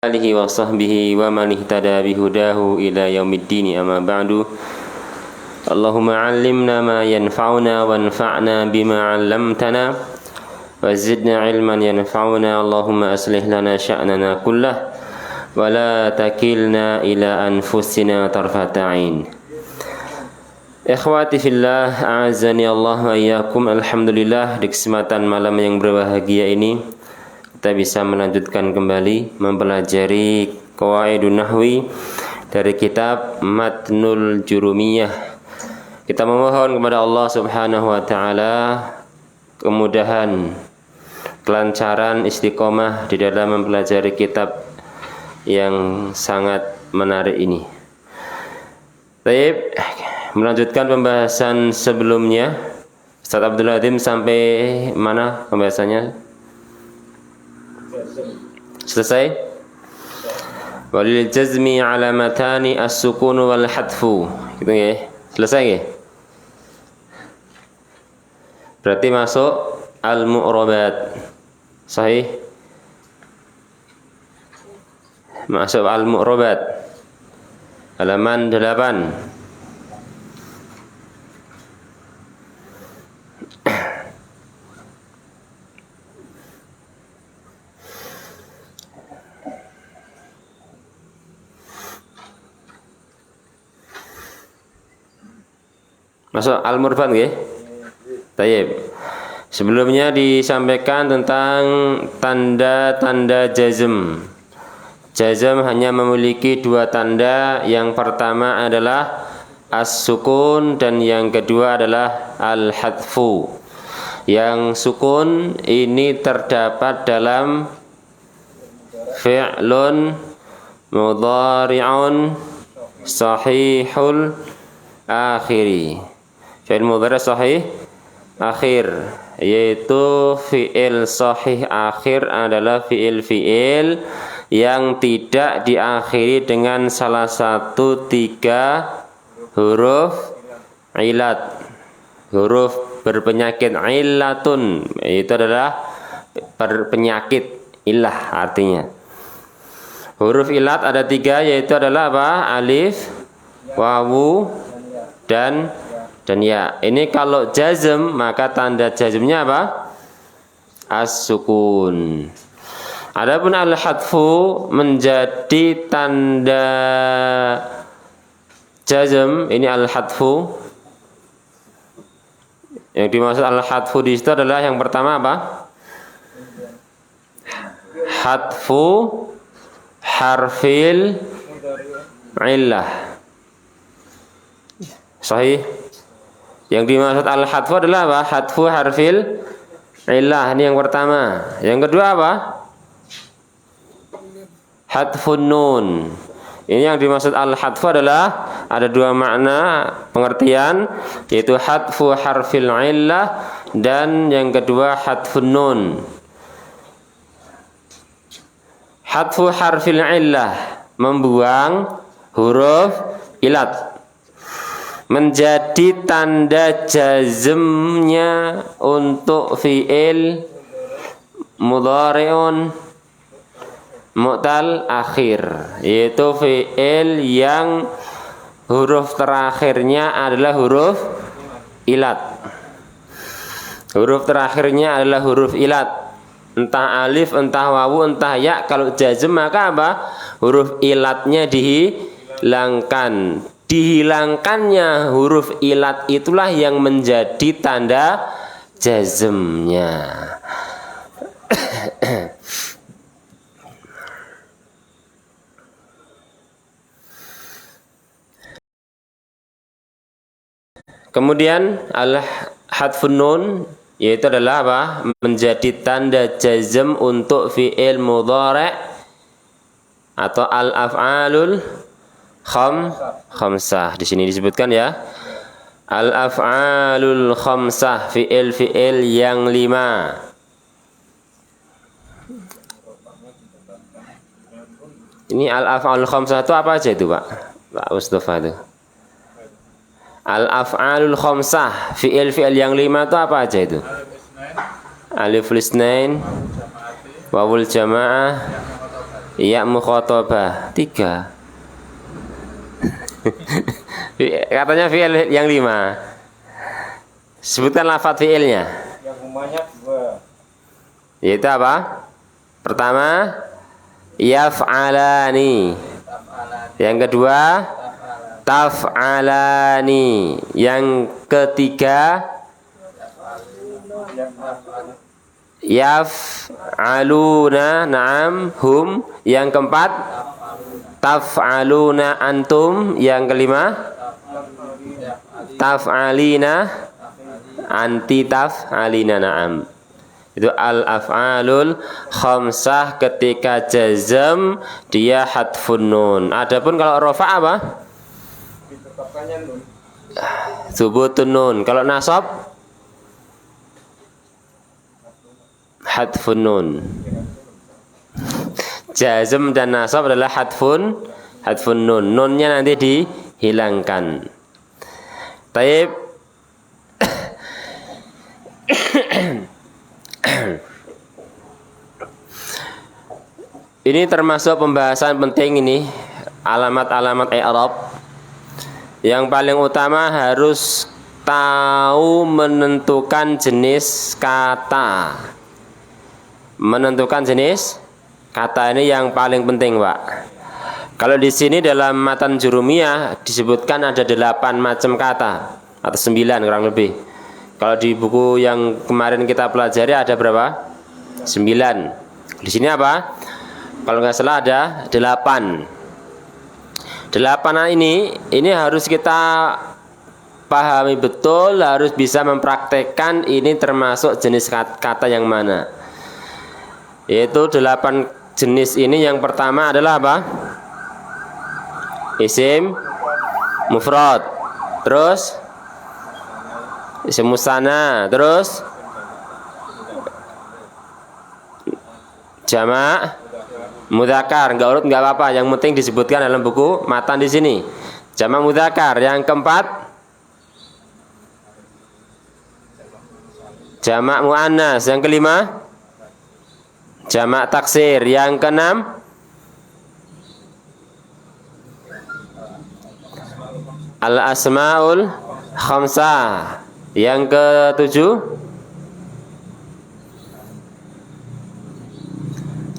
alihi wa sahbihi wa man ihtada bihudahu ila yaumiddin, amma ba'du. Allahumma 'allimna ma yanfa'una wanfa'na bima 'allamtana wa zidna 'ilman yanfa'una. Allahumma aslih lana sya'nana kullah wa la takilna ila anfusina tarfata 'ain. Ikhwati fillah, a'azzani Allah wa iyyakum. Alhamdulillah, di kesempatan malam yang berbahagia ini kita bisa melanjutkan kembali mempelajari qawaidun nahwi dari kitab Matnul Jurumiyah. Kita memohon kepada Allah Subhanahu wa taala kemudahan, kelancaran, istiqomah di dalam mempelajari kitab yang sangat menarik ini. Baik, melanjutkan pembahasan sebelumnya. Ustaz Abdul Azim sampai mana pembahasannya? Selesai? Walil jazmi alamatani as-sukun wal hadfu. Gitu ya. Selesai ya? Berarti masuk al-mu'rabat. Sahih? Masuk al-mu'rabat. Halaman 8. Masuk al-murbat nggih? Tayyib. Sebelumnya disampaikan tentang tanda-tanda jazm. Jazm hanya memiliki dua tanda. Yang pertama adalah as-sukun dan yang kedua adalah al-hadfu. Yang sukun ini terdapat dalam fi'lun mudhari'un sahihul akhiri. Fi'il mudhari' sahih akhir, yaitu fi'il sahih akhir adalah fi'il yang tidak diakhiri dengan salah satu tiga huruf ilat, huruf berpenyakit illatun, itu adalah berpenyakit ilah artinya. Huruf ilat ada tiga, yaitu adalah apa? Alif, wawu, dan ya. Ini kalau jazm maka tanda jazmnya apa? As-sukun. Adapun al-hadfu menjadi tanda jazm. Ini al-hadfu. Yang dimaksud al-hadfu di situ adalah yang pertama apa? Hadfu harfil illah. Sahih. Yang dimaksud al-hadfu adalah apa? Hadfu harfil illah. Ini yang pertama. Yang kedua apa? Hadfun nun. Ini yang dimaksud al-hadfu adalah ada dua makna pengertian, yaitu hadfu harfil illah dan yang kedua hadfun nun. Hadfu harfil illah membuang huruf ilat, menjadi tanda jazmnya untuk fi'il mudhari'un mu'tal akhir, yaitu fi'il yang huruf terakhirnya adalah huruf ilat. Huruf terakhirnya adalah huruf ilat, entah alif, entah wawu, entah ya. Kalau jazm maka apa? Huruf ilatnya dihilangkan. Dihilangkannya huruf ilat itulah yang menjadi tanda jazmnya. Kemudian al-hadfun nun, yaitu adalah apa? Menjadi tanda jazm untuk fi'il mudhari' atau al-af'alul khamsah. Di sini disebutkan ya, al-af'alul khamsah, fi'il yang 5. Ini al-af'alul khamsah itu apa aja itu, Pak Mustafa itu? Al-af'alul khamsah, fi'il yang 5 itu apa aja itu? Alif lisnain, wawul jamaah, Ya mukhatabah 3. Katanya fi'il yang 5. Sebutkan lafadz fi'ilnya. Yang umumnya 2. Yaitu apa? Pertama, yaf'alani. Yang kedua, taf'alani. Yang ketiga, yaf'aluna, na'am, hum. Yang keempat, taf'aluna antum. Yang kelima, taf'alina, anti taf'alina, na'am. Itu al-af'alul khamsah ketika jazm dia hadfun nun. Adapun kalau rafa' apa? Ditetapkannya nun. Subutun nun. Kalau nasab hadfun nun. Jazm dan nasab adalah hadfun nun. Nunnya nanti dihilangkan. Taib. Ini termasuk pembahasan penting ini, alamat-alamat i'rab. Yang paling utama harus tahu menentukan jenis kata. Menentukan jenis kata ini yang paling penting, Pak. Kalau di sini dalam matan Jurumiyah disebutkan ada 8 macam kata atau 9 kurang lebih. Kalau di buku yang kemarin kita pelajari ada berapa? 9. Di sini apa? Kalau nggak salah ada 8. 8 ini harus kita pahami betul, harus bisa mempraktekkan ini termasuk jenis kata yang mana. Yaitu 8 jenis ini yang pertama adalah apa? Isim mufrad. Terus isim musanna. Terus jamak mudzakkar, enggak urut enggak apa-apa, yang penting disebutkan dalam buku matan di sini. Jamak mudzakkar. Yang keempat, jamak muannas. Yang kelima, jamak taksir. Yang keenam, al asmaul khamsah. Yang ketujuh,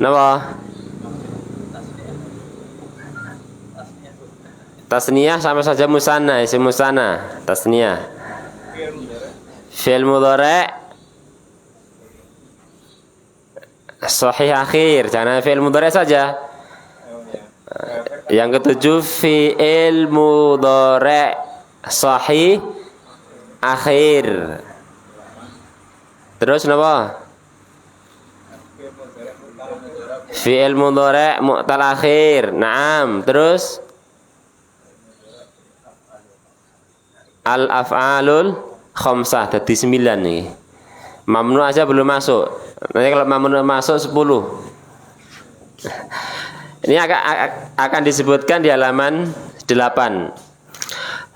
napa? Tasniyah sama saja musanna, isim musanna, tasniyah. Fi'il mudhari' sahih akhir, jangan fi'il mudhari' saja. Yang ketujuh, fi'il mudhari' sahih akhir. Terus napa? Fi'il mudhari' mu'tal akhir. Naam, terus al-af'alul khamsah, jadi 9 nih. Mamnu aja belum masuk. Nanti kalau mamnu masuk 10. Ini akan disebutkan di halaman 8.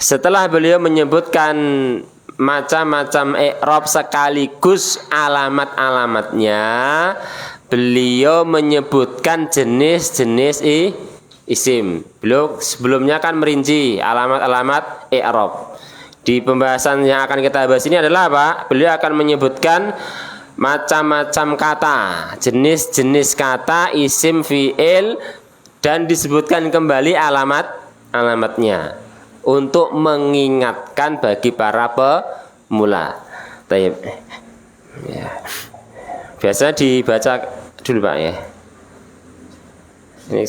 Setelah beliau menyebutkan macam-macam i'rab sekaligus alamat-alamatnya, beliau menyebutkan jenis-jenis isim. Beliau sebelumnya kan merinci alamat-alamat i'rab. Di pembahasan yang akan kita bahas ini adalah apa? Beliau akan menyebutkan macam-macam kata, jenis-jenis kata, isim, fi'il, dan disebutkan kembali alamatnya untuk mengingatkan bagi para pemula. Taib. Ya. Biasanya dibaca dulu, Pak, ya. Ini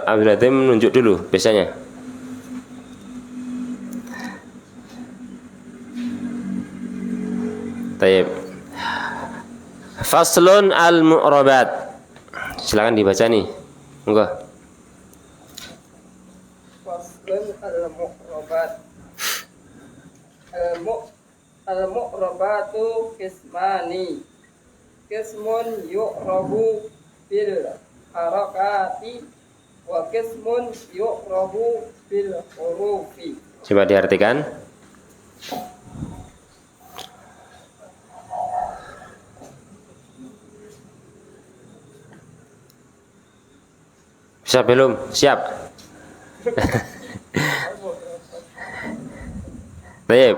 Abdul Hadim menunjuk dulu biasanya. Taib. Faslun al-mu'rabat. Silakan dibaca nih. Monggo. Faslun al-mu'rabat. Al-mu'rabatu qismani. Qismun yu'rabu bil harakati wa qismun yu'rabu bil hurufi. Coba diartikan. Siap belum? Siap. Baik.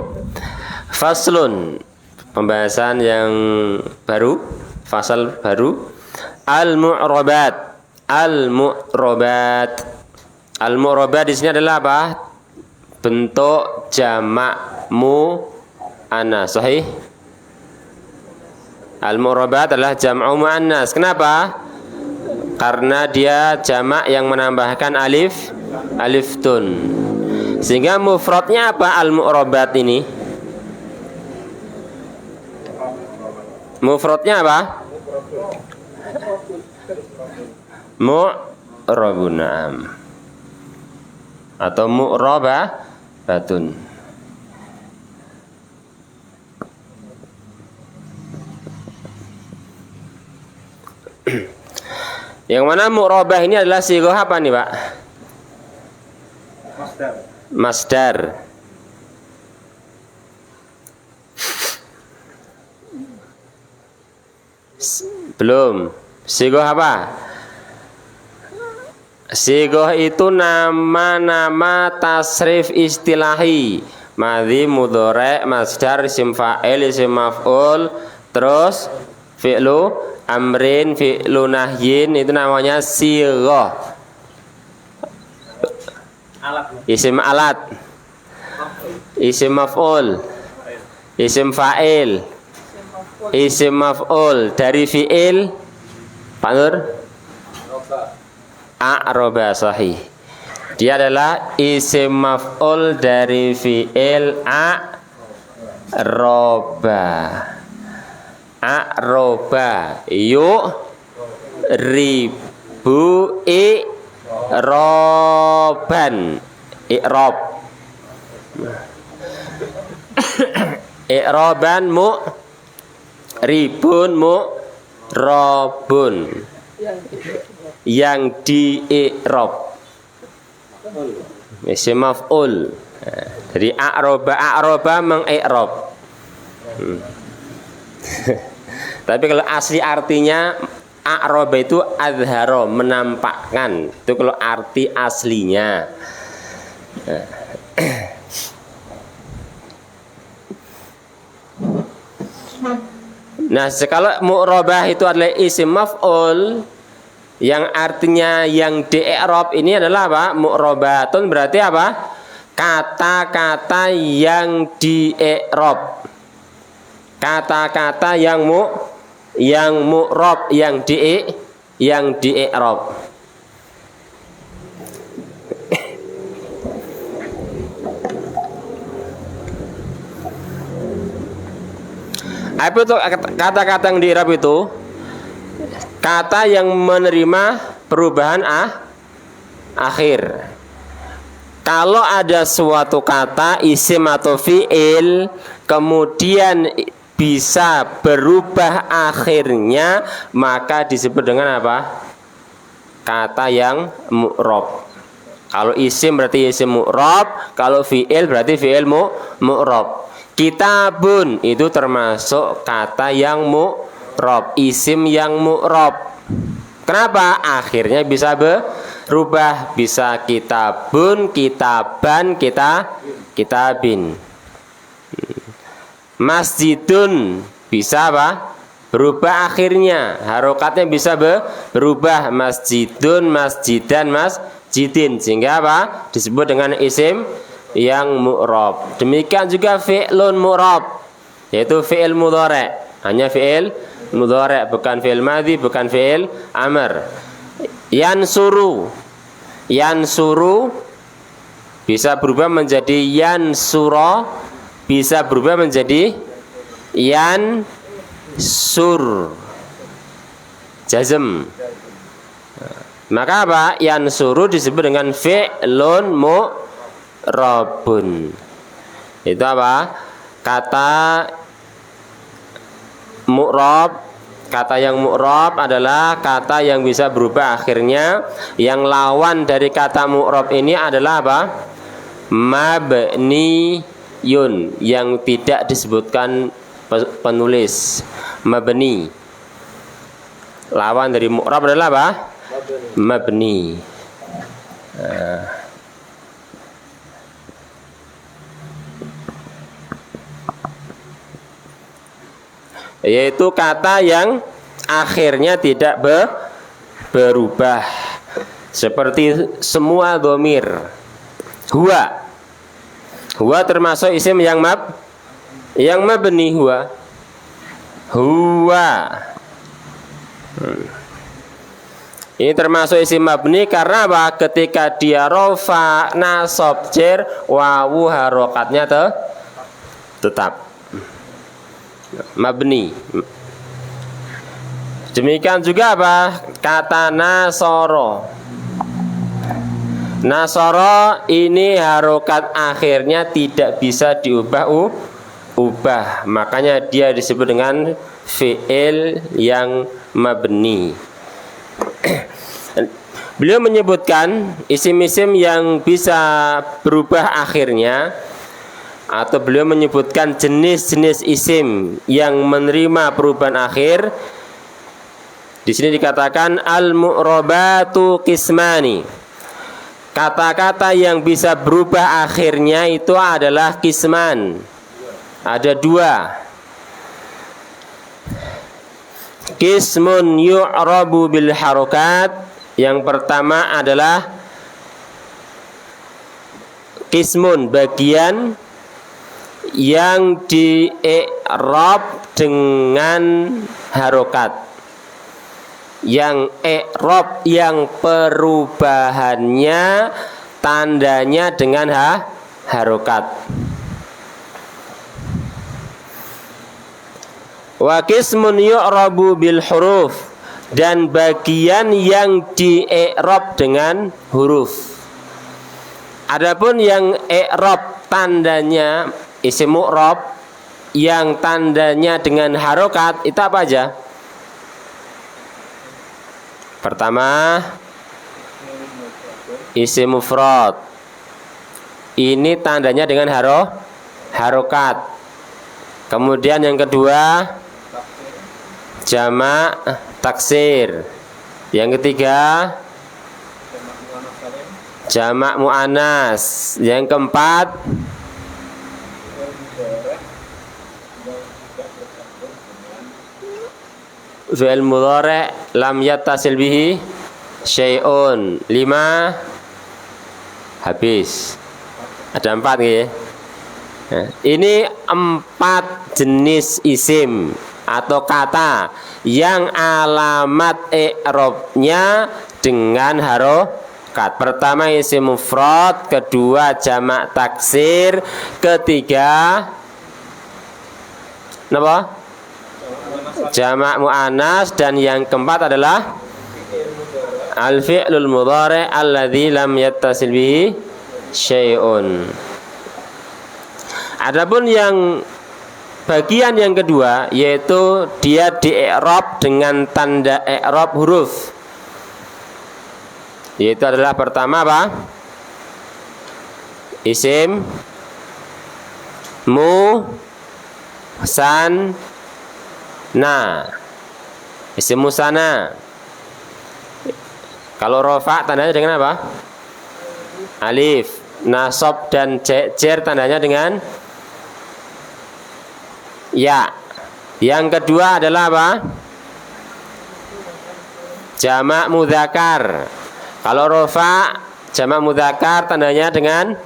Faslun, pembahasan yang baru, fasal baru. Al-mu'rabat. Al-mu'rabat. Al-mu'rabat di sini adalah apa? Bentuk jamak muannas. Sahih? Al-mu'rabat adalah jam'u muannas. Kenapa? Karena dia jamak yang menambahkan alif tun. Sehingga mufradnya apa al-mu'rabat ini? Mufradnya apa? Mu'rabun, na'am. Atau mu'rabatun. Yang mana mu'rabah ini adalah sighah apa nih, Pak? Masdar. Belum. Sighah apa? Sighah itu nama-nama tasrif istilahi. Madhi, mudhari', masdar, isim fa'il, isim maf'ul, terus fi'lu amrin, fi'lu nahyin, itu namanya sighah. Isim alat, isim maf'ul, isim fa'il, isim maf'ul dari fi'il Pak Nur? A'roba, sahih. Dia adalah isim maf'ul dari fi'il a'roba. A'roba ribu i'roban. I'rob. I'roban ribun robun. Yang di i'rob. Isim maf'ul. Jadi a'roba meng-i'rob. Tapi kalau asli artinya a'roba itu azharo, menampakkan. Itu kalau arti aslinya. Nah, kalau mu'rabah itu adalah isim maf'ul yang artinya yang di i'rab, ini adalah apa? Mu'rabatun berarti apa? Kata-kata yang di i'rab. Kata-kata yang mu'rab, yang di i'rab. Apa itu kata-kata yang di i'rab itu? Kata yang menerima perubahan akhir. Kalau ada suatu kata isim atau fi'il kemudian bisa berubah akhirnya, maka disebut dengan apa? Kata yang mu'rab. Kalau isim berarti isim mu'rab, kalau fi'il berarti fi'il mu'rab. Kitabun itu termasuk kata yang mu'rab, isim yang mu'rab. Kenapa? Akhirnya bisa berubah, bisa kitabun, kitaban, kitabin. Masjidun bisa apa? Berubah akhirnya, harokatnya bisa berubah, masjidun, masjidan, masjidin, sehingga apa? Disebut dengan isim yang mu'rab. Demikian juga fi'lun mu'rab, yaitu fi'il mudhari', hanya fi'il mudhari', bukan fi'il madhi, bukan fi'il amr. Yansuru bisa berubah menjadi yansura, bisa berubah menjadi yansur, jazm. Maka apa? Yansuru disebut dengan fi'lun mu'rabun. Itu apa? Kata mu'rab. Kata yang mu'rab adalah kata yang bisa berubah akhirnya. Yang lawan dari kata mu'rab ini adalah apa? Mabniyun, yang tidak disebutkan penulis. Mabni. Lawan dari mu'rab adalah apa? Mabni. Yaitu kata yang akhirnya tidak berubah, seperti semua dhamir. Huwa termasuk isim yang mabni. Huwa ini termasuk isim mabni karena apa? Ketika dia rofa, nasab, jer, wawu harokatnya tetap mabni. Demikian juga apa? Kata nasoro. Nasoro ini harokat akhirnya tidak bisa diubah. Makanya dia disebut dengan fi'il yang mabni. Beliau menyebutkan isim-isim yang bisa berubah akhirnya, atau beliau menyebutkan jenis-jenis isim yang menerima perubahan akhir. Di sini dikatakan al-mu'rabatu qismani. Kata-kata yang bisa berubah akhirnya itu adalah qisman. Ada dua. Qismun yu'rabu bil harokat. Yang pertama adalah qismun, bagian yang di i'rab dengan harokat, yang i'rab yang perubahannya tandanya dengan harokat. Wa qismun yu'rabu bil huruf, dan bagian yang di i'rab dengan huruf. Adapun yang i'rab tandanya isim mu'rab yang tandanya dengan harokat itu apa aja? Pertama, isim mufrad. Ini tandanya dengan harokat. Kemudian yang kedua, jamak taksir. Yang ketiga, jamak mu'anas. Yang keempat, fi'il mudhari' lam yattasil bihi syai'un. 5 habis. Ada 4 ya. Nah, ini 4 jenis isim atau kata yang alamat i'rabnya dengan harokat. Pertama isim mufrad, kedua jamak taksir, ketiga apa? Jamak mu'anas, dan yang keempat adalah al-fi'lul mudhari' alladzi lam yattasil bihi syai'un. Adapun yang bagian yang kedua, yaitu dia di i'rab dengan tanda i'rab huruf, yaitu adalah pertama apa? Isim isim musanna. Kalau rofa tandanya dengan apa? Alif. Nasab dan jer tandanya dengan ya. Yang kedua adalah apa? Jamak mudzakkar. Kalau rofa jamak mudzakkar tandanya dengan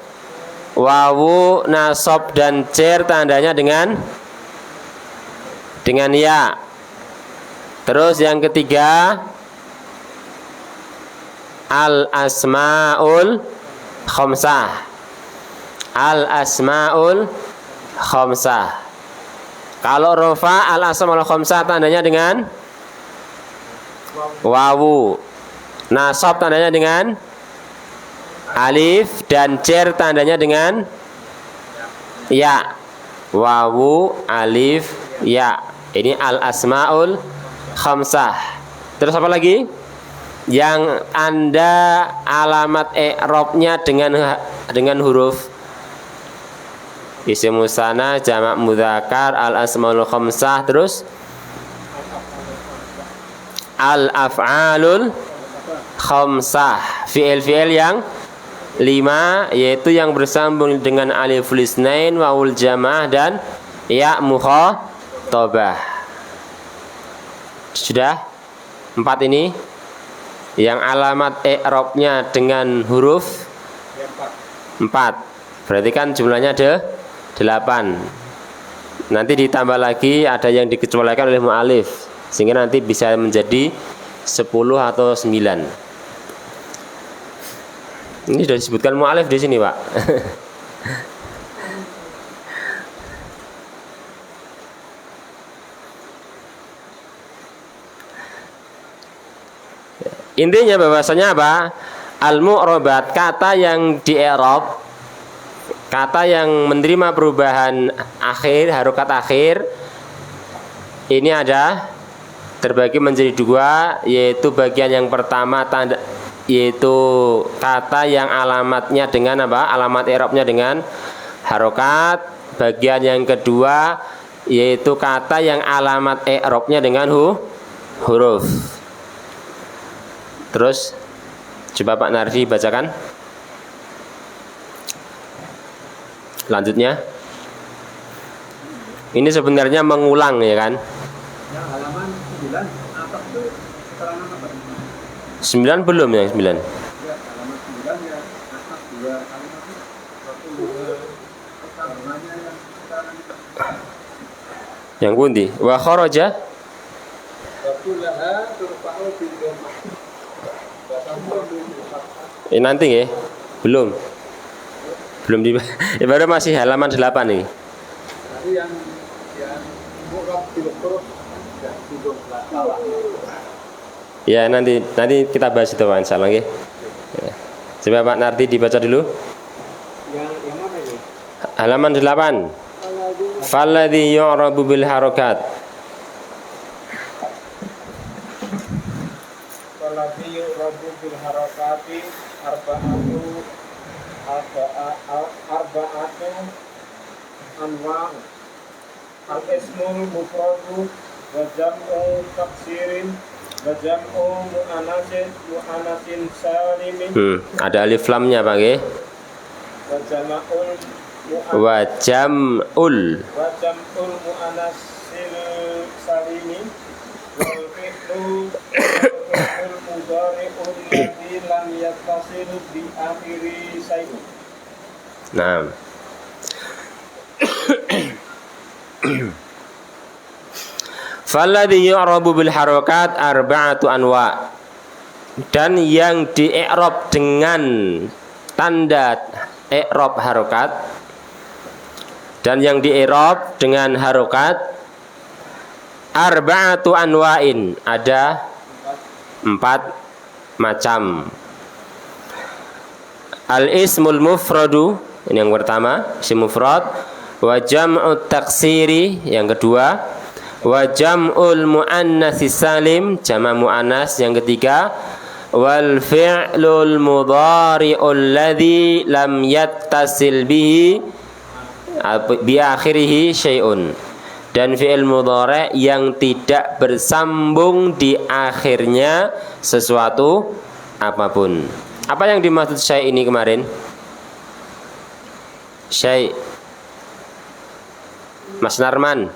wawu, nasab dan jer tandanya dengan ya. Terus yang ketiga, al-asmaul khamsah. Al-asmaul khamsah. Kalau rofa al-asmaul khamsah tandanya dengan wawu, nasab tandanya dengan alif, dan jer tandanya dengan ya. Wawu, alif, ya. Ini al-asmaul khamsah. Terus apa lagi? Yang Anda alamat i'rabnya dengan huruf. Isim musanna, jamak mudzakkar, al-asmaul khamsah. Terus al-af'alul khamsah. Fi'il-fi'il yang 5 yaitu yang bersambung dengan alif lisnain, wawul jamaah dan ya mukhatabah. Sudah 4 ini yang alamat i'rabnya dengan huruf 4. Berarti kan jumlahnya ada 8. Nanti ditambah lagi ada yang dikecualikan oleh mu'alif sehingga nanti bisa menjadi 10 atau 9. Ini sudah disebutkan mu'alif di sini, Pak. Intinya bahwasanya apa? Al-mu'robat, kata yang di-i'rab, kata yang menerima perubahan akhir, harokat akhir, ini ada terbagi menjadi 2, yaitu bagian yang pertama tanda, yaitu kata yang alamatnya dengan apa? Alamat i'rabnya dengan harokat. Bagian yang kedua yaitu kata yang alamat i'rabnya dengan huruf. Terus coba Pak Nardi bacakan. Lanjutnya. Ini sebenarnya mengulang ya kan? Yang halaman 9 atas itu keterangan apa? 9 belum yang 9. Ya, halaman 9 ya atas 2 kalimat itu. Satu keterangannya yang keterangan Yang pundi? Wa kharaja Wakulaha turfa'u bil dhammah. nanti ya. Belum di baru masih halaman 8 nih. Tadi yang mu'rab bil huruf ya belum salah. Ya nanti kita bahas itu Pak insyaallah nggih. Ya. Coba Pak Nardi dibaca dulu. Yang mana ini? Halaman 8. Falladhi yu'rabu bil harakat. Falladhi yu'rabu bil harakati arba'atu anwa' al-ismul mufradu wa jam'u taksirin wa jam'u mu'anasin salimin Ada alif lamnya Pak nggih. wa Wa jam'ul jam'ul mu'anasil salimin wal fi'lu mudhari'un ladzi lam yattasil bi akhiri syai'in. Nah. Falladhi yu'rabu bil harakat arba'atu anwa. Dan yang di-i'rab dengan tanda i'rab harokat dan yang di-i'rab dengan harokat arba'atu anwa'in, ada 4 macam. Al-ismul mufradu, ini yang pertama, isim mufrad. Wa jam'u taksiri, yang kedua. Wa jam'ul muannatsi salim, jama' muannas, yang ketiga. Wal fi'lul mudhari'ul ladzi lam yattasil bihi bi akhirih syai'un, dan fi'il mudhari' yang tidak bersambung di akhirnya sesuatu apapun. Apa yang dimaksud syai' ini kemarin? Syai', Mas Narman.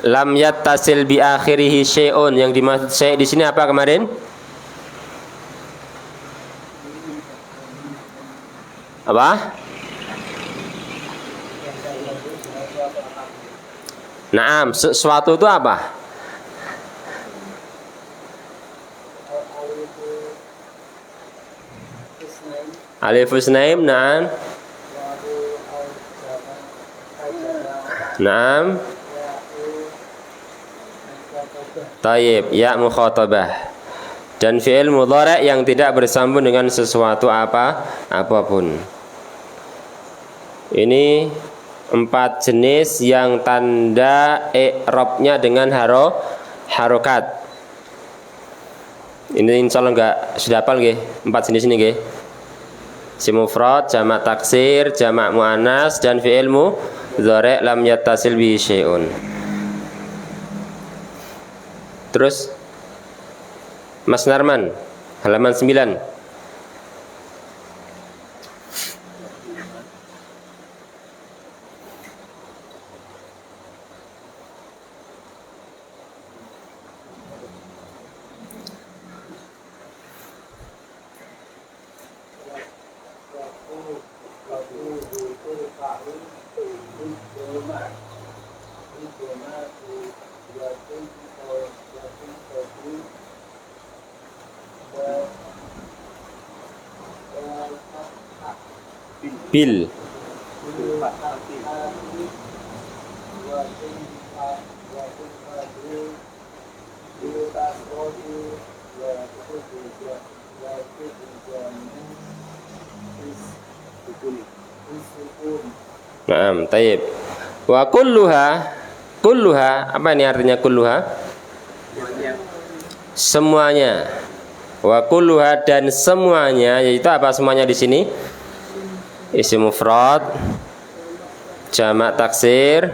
Lam yattasil bi akhirih syai'un, yang dimaksud syai' di sini apa kemarin? Apa? Naam, sesuatu itu apa? Alifus naim, naam. Naam. Tayyib, ya mukhatabah. Dan fi'il mudhari' yang tidak bersambung dengan sesuatu apapun. Ini 4 jenis yang tanda i'rabnya dengan harokat. Ini insyaallah enggak sudah hafal nggih 4 jenis ini nggih. Isim mufrad, jamak taksir, jamak muannas, dan fi'il mudhari' lam yattasil bihi syai'un. Terus Mas Narman, halaman 9. bil. Naam, taib. Wa kulluha apa ini artinya kulluha? Semuanya. Wa kulluha dan semuanya, yaitu apa semuanya di sini? Isim mufrad, jamak taksir,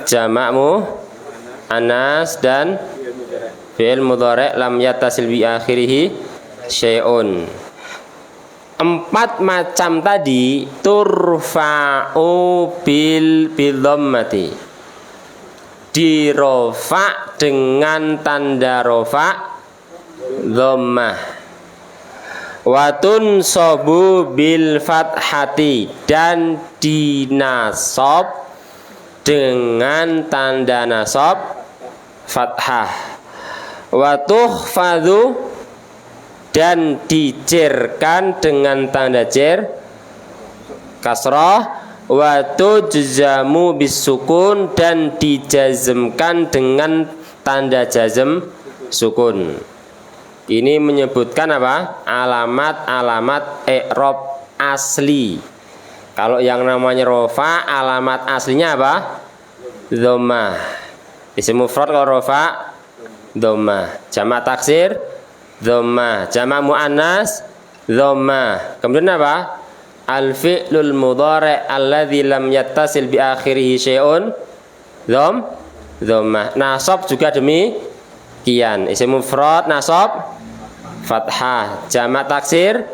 jamak muannas dan fi'il mudhari' lam yattasil bi akhirih syai'un. 4 macam tadi turfa'u bil dhammati, dirofa dengan tanda rofa dhammah, wa tunsabu bil fathati dan dinasab dengan tanda nasab fathah, wa tukhfadhu dan dijerkan dengan tanda jer kasrah, wa tujzamu bisukun dan dijazmkan dengan tanda jazm sukun. Ini menyebutkan apa? Alamat-alamat i'rab asli. Kalau yang namanya rofa, alamat aslinya apa? Dhammah. Isim mufrad kalau rofa dhammah, jamak taksir dhammah, jamak muannas dhammah. Kemudian apa? Al-fi'lul mudhari' alladzi lam yattasil bi akhirih syai'un dhammah. Nasab juga demikian. Isim mufrad nasab fathah, jamak taksir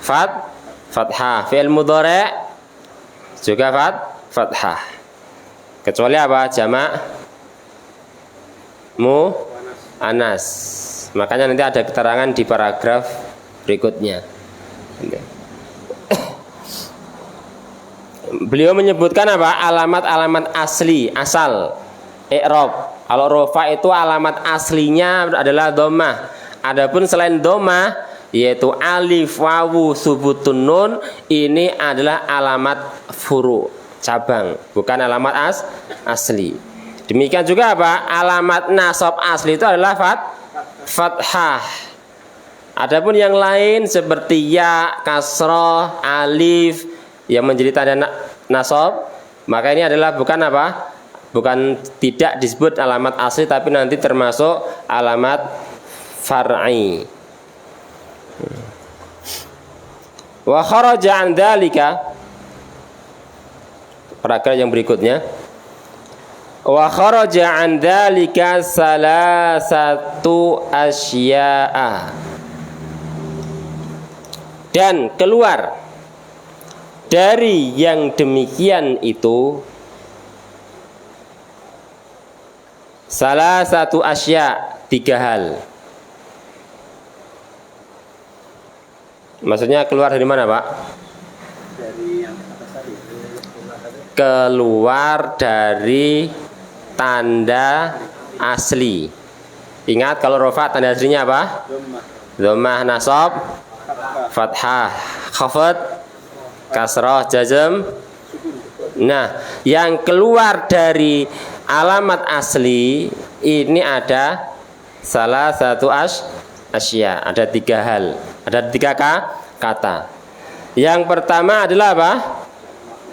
fathah, fi'il mudhari' juga fathah. Kecuali apa? Jamak muannas. Makanya nanti ada keterangan di paragraf berikutnya. Beliau menyebutkan apa? Alamat-alamat asli, asal i'rab. Kalau rofa itu alamat aslinya adalah dhammah. Adapun selain dhammah yaitu alif, wawu, subutun nun, ini adalah alamat furu, cabang, bukan alamat asli. Demikian juga apa? Alamat nasab asli itu adalah fathah. Adapun yang lain seperti ya, kasroh, alif yang menjadi tanda nasab, maka ini adalah bukan apa? Bukan, tidak disebut alamat asli, tapi nanti termasuk alamat far'i. Wa kharaja an dzalika, paragraf yang berikutnya. Wa kharaja an dzalika salasatu asya'a, dan keluar dari yang demikian itu salasatu asya', 3 hal. Maksudnya keluar dari mana, Pak? Dari yang atas tadi. Keluar dari tanda asli. Ingat kalau rofa tanda aslinya apa? Dhammah, nasab, fathah, khafad, kasrah, jazm. Nah, yang keluar dari alamat asli ini ada salah satu asya, ada 3 hal, ada 3 kata. Yang pertama adalah apa?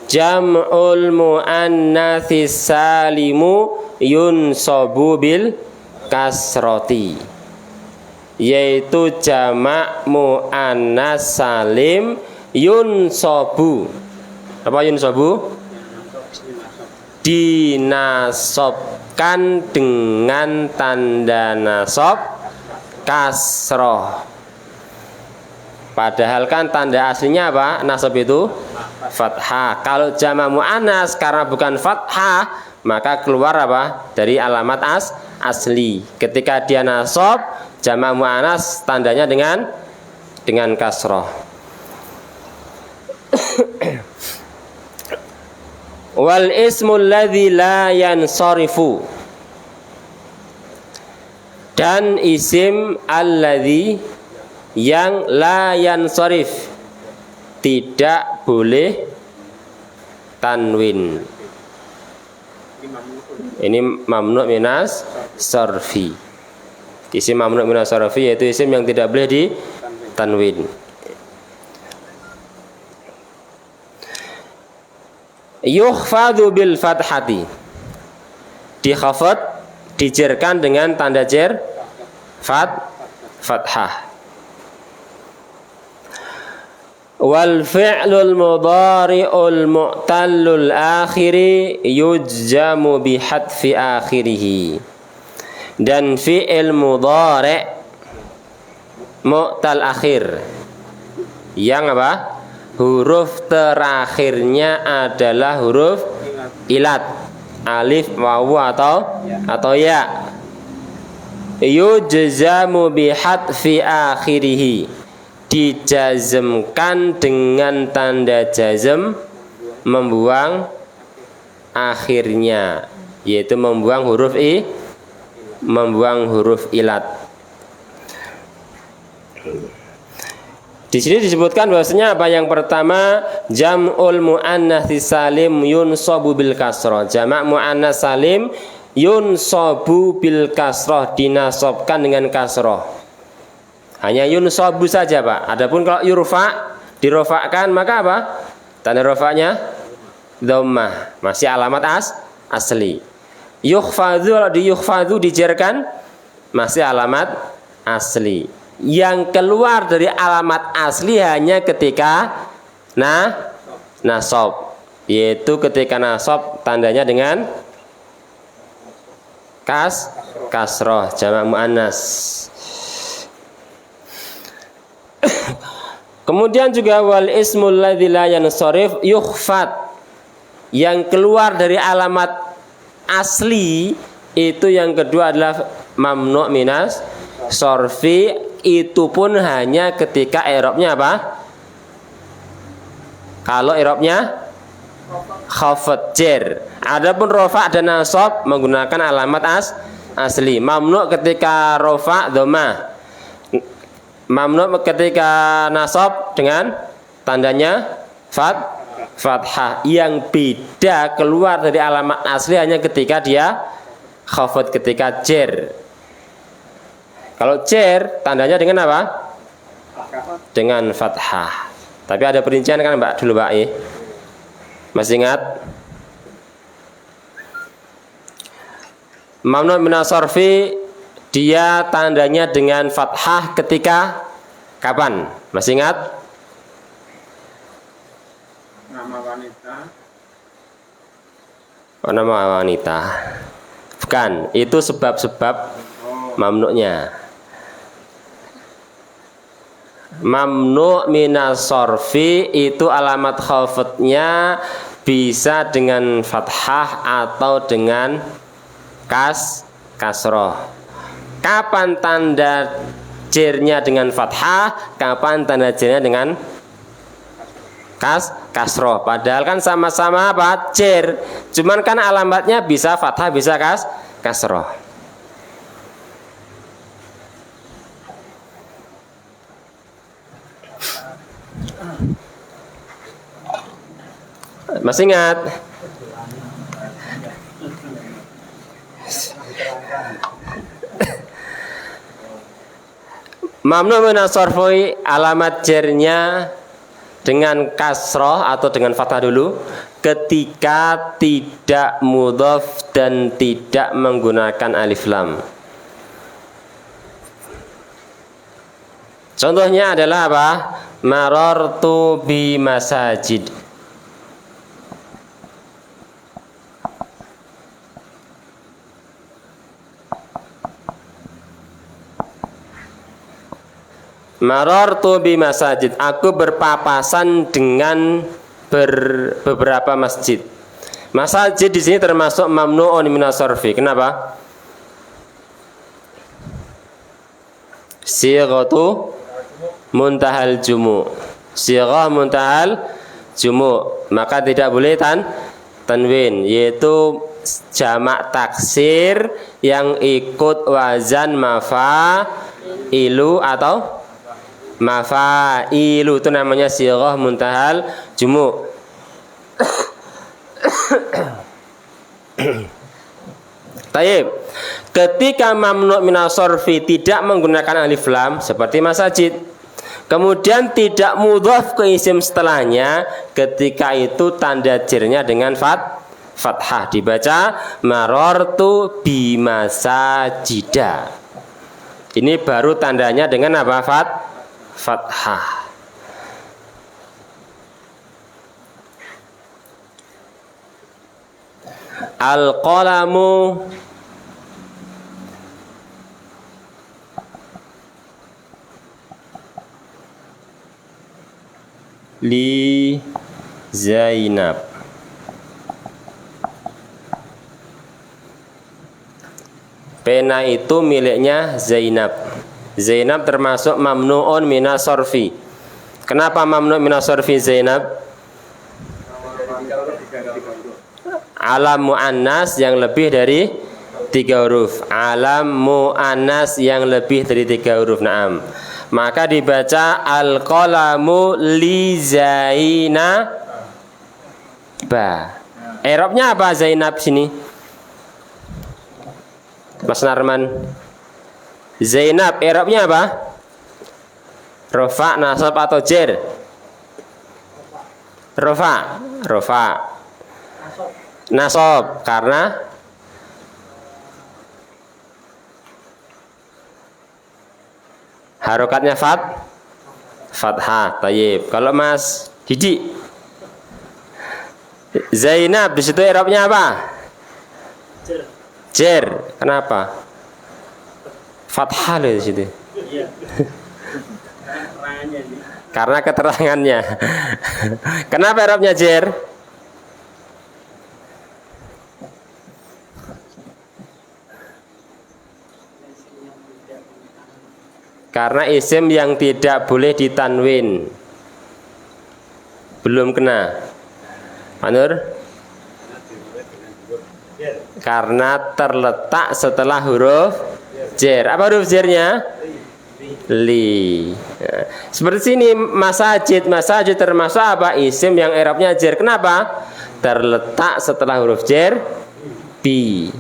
Jam'ul muannatsis salimu yunsabu bil kasroti, yaitu jamak muannas salim yunsabu. Apa yunsabu? Dinasabkan dengan tanda nasab kasroh. Padahal kan tanda aslinya apa? Nasab itu fathah. Kalau jamak muannas karena bukan fathah, maka keluar apa? Dari alamat asli. Ketika dia nasab, jamak muannas tandanya dengan kasroh. Wal ismul ladzi la yansarifu, dan isim alladzi yang la yansarif, tidak boleh tanwin. Ini mamnu minas sarfi. Isim mamnu minas sarfi yaitu isim yang tidak boleh di tanwin. Yukhfadu bil fathati, dikhafad, dijerkan dengan tanda jer fathah. Wal fi'lul mudhari'ul mu'tallul akhiri yujjamu bi hadfi akhirih. Dan fi'il mudhari' mu'tal akhir yang apa? Huruf terakhirnya adalah huruf ilat, alif, wawu atau ya. Yujzamu bi hadfi akhirih, dijazmkan dengan tanda jazm membuang akhirnya, yaitu membuang huruf ilat. Di sini disebutkan bahwasanya apa? Yang pertama, jam'ul muannats salim yunsabu bil kasrah. Jamak muannats salim yunsabu bil kasrah, dinasabkan dengan kasrah. Hanya yunsabu saja, Pak. Adapun kalau yurfa, dirofakkan, maka apa? Tanda rofaknya dhammah, masih alamat asli. Yukhfadhu, kalau di yukhfadhu dijerkan, masih alamat asli. Yang keluar dari alamat asli hanya ketika nasab, yaitu ketika nasab tandanya dengan kasroh, jamak muannas. Kemudian juga wal ismul ladzi la yansharif yukhfat, yang keluar dari alamat asli itu yang kedua adalah mamnu minas sarfi. Itu pun hanya ketika i'rabnya apa? Kalau i'rabnya khafad jer. Adapun rafa' dan nasab menggunakan alamat asli. Mamnu ketika rafa' dhammah. Mamnu ketika nasab dengan tandanya fathah. Yang beda keluar dari alamat asli hanya ketika dia khafad, ketika jer. Kalau jer tandanya dengan apa? Dengan fathah. Tapi ada perincian kan, Mbak, dulu, Mbak. Masih ingat? Mamnu minas sarfi dia tandanya dengan fathah ketika kapan? Masih ingat? Nama wanita. Oh, nama wanita. Bukan, itu sebab-sebab mamnu'nya. Mamnu minas sarfi itu alamat khafadnya bisa dengan fathah atau dengan kasroh. Kapan tanda jernya dengan fathah, kapan tanda jernya dengan kasroh. Padahal kan sama-sama apa? Jer. Cuman kan alamatnya bisa fathah, bisa kasroh. Masih ingat? Mamnu minas sarfi alamat jernya dengan kasroh atau dengan fathah dulu ketika tidak mudhaf dan tidak menggunakan alif lam. Contohnya adalah apa? Marartu bi masajid. Marartu bi masajid, aku berpapasan dengan beberapa masjid. Masjid di sini termasuk mamnu'un minas sarfi. Kenapa? Sighatu muntahal jumu. Sighah muntahal jumu, maka tidak boleh tanwin, yaitu jamak taksir yang ikut wazan mafa'ilu atau Mafailu itu namanya sighah muntahal jumu'. Taib. Ketika mamnu' minas sorfi tidak menggunakan alif lam seperti masajid, kemudian tidak mudhaf ke isim setelahnya, ketika itu tanda jirnya dengan fathah, dibaca marartu bimasajida. Ini baru tandanya dengan apa? Fathah. Al-qalamu li Zainab. Pena itu miliknya Zainab. Zainab termasuk mamnu'un minas sorfi. Kenapa mamnu' minas sorfi Zainab? Alam mu'annas yang lebih dari 3 huruf. Alam mu'annas yang lebih dari 3 huruf. Naam. Maka dibaca al-qalamu li Zainab. I'rabnya apa Zainab sini? Mas Narman. Zainab i'rabnya apa? Rafa, nasab atau jer? Rafa. Nasab karena harokatnya fathah. Tayyib. Kalau Mas Hiji Zainab di situ i'rabnya apa? Jer. Kenapa? Fathah di situ. Karena keterangannya. Kenapa i'rabnya jer? Karena isim yang tidak boleh ditanwin belum kena. Manur? Karena terletak setelah huruf jer. Apa huruf jernya? Li. Ya. Seperti sini masajid termasuk apa? Isim yang i'rabnya jer. Kenapa? Terletak setelah huruf jer bi.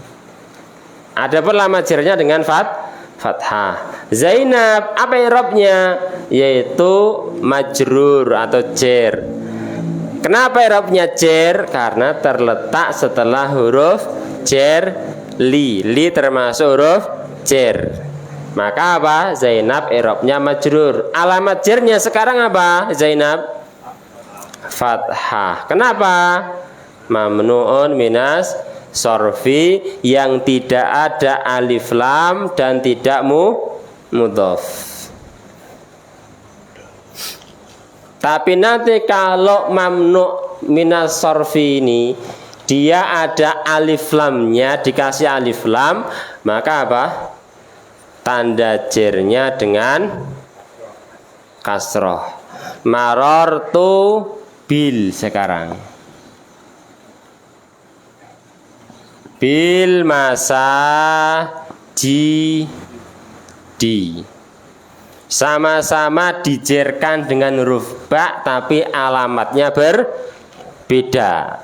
Ada pun lama jernya dengan fathah. Zainab apa i'rabnya? Yaitu majrur atau jer. Kenapa i'rabnya jer? Karena terletak setelah huruf jer li. Li termasuk huruf jer. Maka apa? Zainab i'rabnya majrur. Alamat jernya sekarang apa? Zainab fathah. Kenapa? Mamnu'un minas sorfi yang tidak ada alif lam dan tidak mudhaf. Tapi nanti kalau mamnu' minas sorfi ini dia ada alif lamnya, dikasih alif lam, maka apa? Tanda jernya dengan kasroh. Marartu bil sekarang. Bil masajidi. Sama-sama dijerkan dengan huruf ba tapi alamatnya berbeda.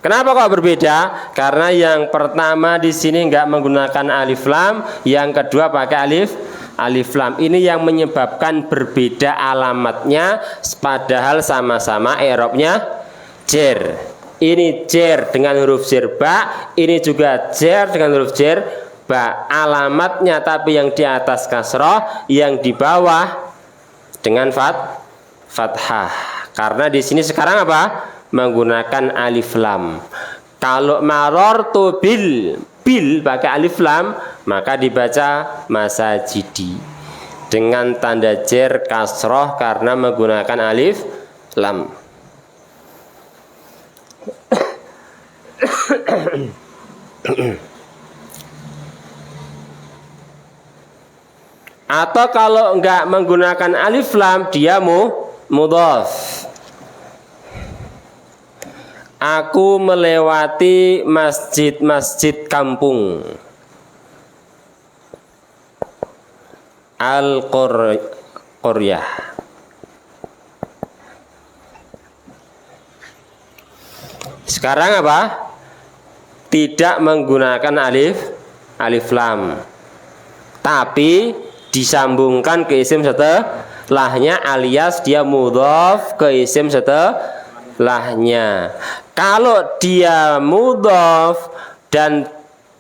Kenapa kok berbeda? Karena yang pertama di sini enggak menggunakan alif lam, yang kedua pakai alif lam. Ini yang menyebabkan berbeda alamatnya, padahal sama-sama i'rabnya jer. Ini jer dengan huruf jer ba, ini juga jer dengan huruf jer ba. Alamatnya tapi yang di atas kasroh, yang di bawah dengan fathah. Karena di sini sekarang apa? Menggunakan alif lam. Kalau marartu bil pakai alif lam, maka dibaca masajidi dengan tanda jer kasroh karena menggunakan alif lam. Atau kalau enggak menggunakan alif lam, dia mudhaf. Aku melewati masjid-masjid kampung. Al-Qaryah. Sekarang apa? Tidak menggunakan alif lam, tapi disambungkan ke isim setelahnya, alias dia mudhaf ke isim setelahnya. Kalau dia mudhaf dan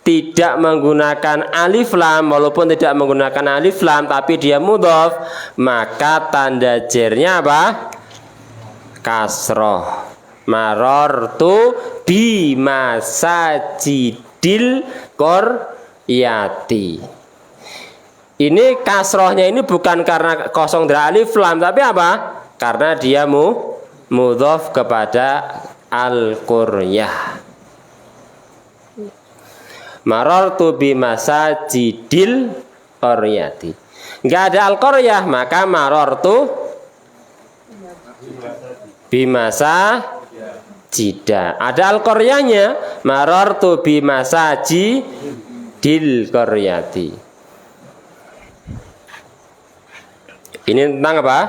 tidak menggunakan alif lam, walaupun tidak menggunakan alif lam tapi dia mudhaf, maka tanda jernya apa? Kasroh. Marartu bi masajidil qaryati. Ini kasrohnya ini bukan karena kosong dari alif lam, tapi apa? Karena dia mudhaf kepada al-qaryah. Marartu bi masajidil qaryati. Enggak ada al-qaryah, maka marartu bimasa jida. Ada al-qaryahnya, marartu bimasajidil qaryati. Ini tentang apa?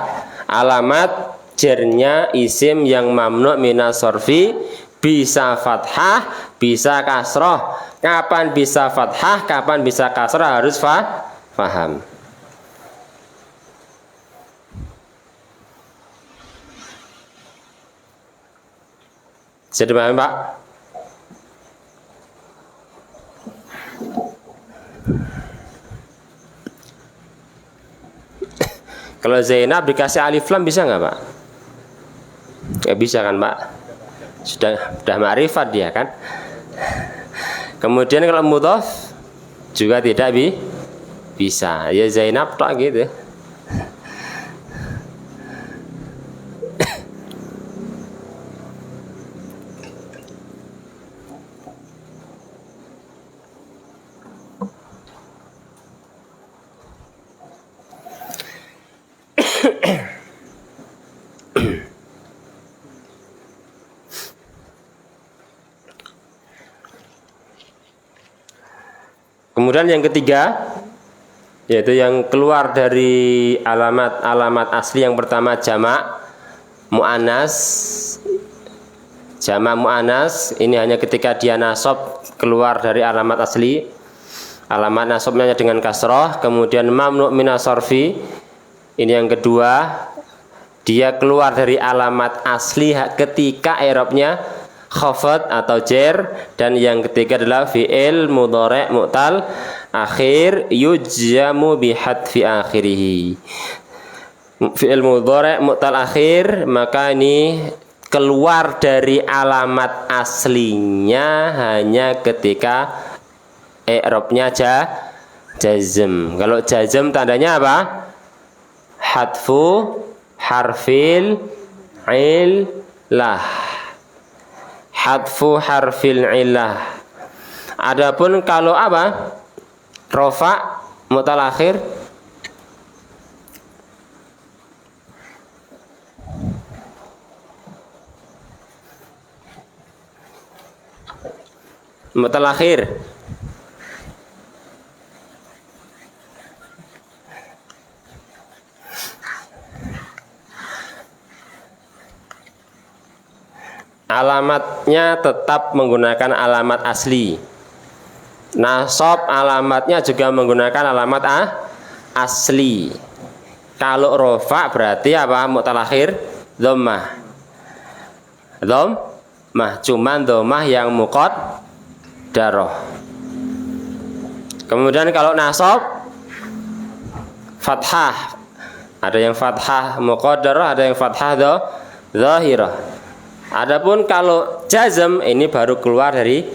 Alamat jernya isim yang mamnu' minas sorfi, bisa fathah, bisa kasroh. Kapan bisa fathah, kapan bisa kasroh harus faham. Jadi paham, Pak? Kalau Zainab dikasih alif lam bisa nggak, Pak? Ya bisa kan, Pak? Sudah ma'rifat dia kan? Kemudian kalau mudhaf juga tidak bisa. Ya Zainab tok gitu. Kemudian yang ketiga, yaitu yang keluar dari alamat asli. Yang pertama jamak mu'annas. Jamak mu'annas ini hanya ketika dia nasab keluar dari alamat asli. Alamat nasabnya dengan kasroh. Kemudian mamnu' minas sorfi. Ini yang kedua, dia keluar dari alamat asli ketika i'rabnya khafad atau jer. Dan yang ketiga adalah fi'il mudhari' mu'tal akhir yujzamu bihadfi akhirih. Fi'il mudhari' mu'tal akhir, maka ini keluar dari alamat aslinya hanya ketika i'rabnya jazm. Kalau jazm tandanya apa? Hadfu harfil illah. Hadfu harfil illah. Adapun kalau apa? Rofa mu'tal akhir, mu'tal akhir alamatnya tetap menggunakan alamat asli. Nasab alamatnya juga menggunakan alamat asli. Kalau rofa berarti apa? Mu'tal akhir dhammah. Dhammah, cuman dhammah yang muqaddarah. Kemudian kalau nasab fathah. Ada yang fathah muqaddarah, ada yang fathah dhahirah. Adapun kalau jazm ini baru keluar dari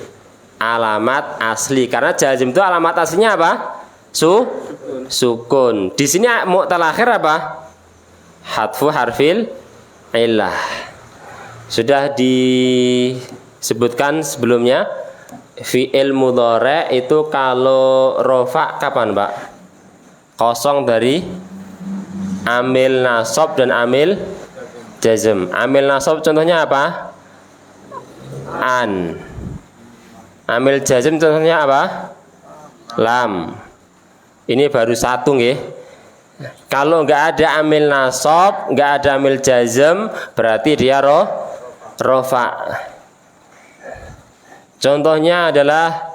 alamat asli, karena jazm itu alamat aslinya apa? Sukun. Di sini mu'tal akhir apa? Hadfu harfil illah. Sudah disebutkan sebelumnya, fi'il mudhari' itu kalau rofa kapan, Pak? Kosong dari amil nasab dan amil jazm. Amil nasab contohnya apa? An. Amil jazm contohnya apa? Lam. Ini baru satu nggih. Kalau nggak ada amil nasab, nggak ada amil jazm, berarti dia rofa. Contohnya adalah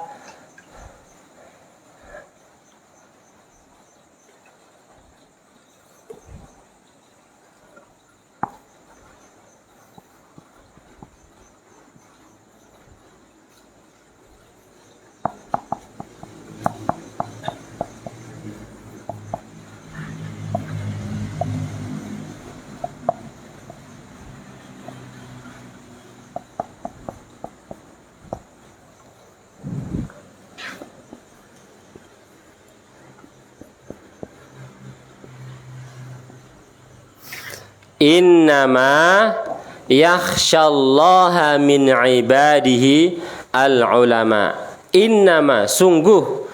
innama yakhsyallaha min ibadihi al-ulama. Innama, sungguh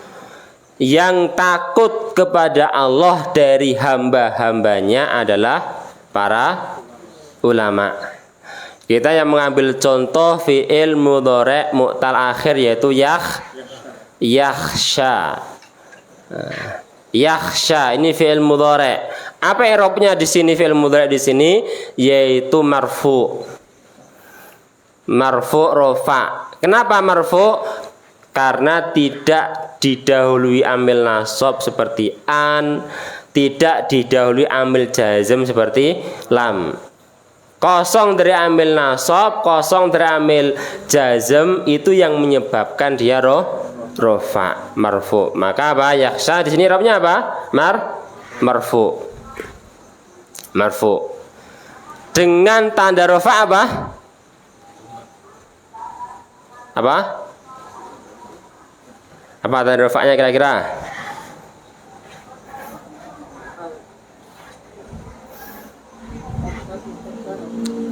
yang takut kepada Allah dari hamba-hambanya adalah para ulama. Kita yang mengambil contoh fi'il mudhari' mu'tal akhir yaitu yakhsha. Yakhsha ini fi'il mudhari'. Apa i'rabnya di sini fi'il mudhari' di sini? Yaitu marfu. Marfu rofa. Kenapa marfu? Karena tidak didahului amil nasab seperti an, tidak didahului amil jazm seperti lam. Kosong dari amil nasab, kosong dari amil jazm, itu yang menyebabkan dia rofa, marfu. Maka apa? Yakhsha di sini i'rabnya apa? Marfu. Marfu. Dengan tanda rofa apa? Apa? Apa tanda rofanya kira-kira?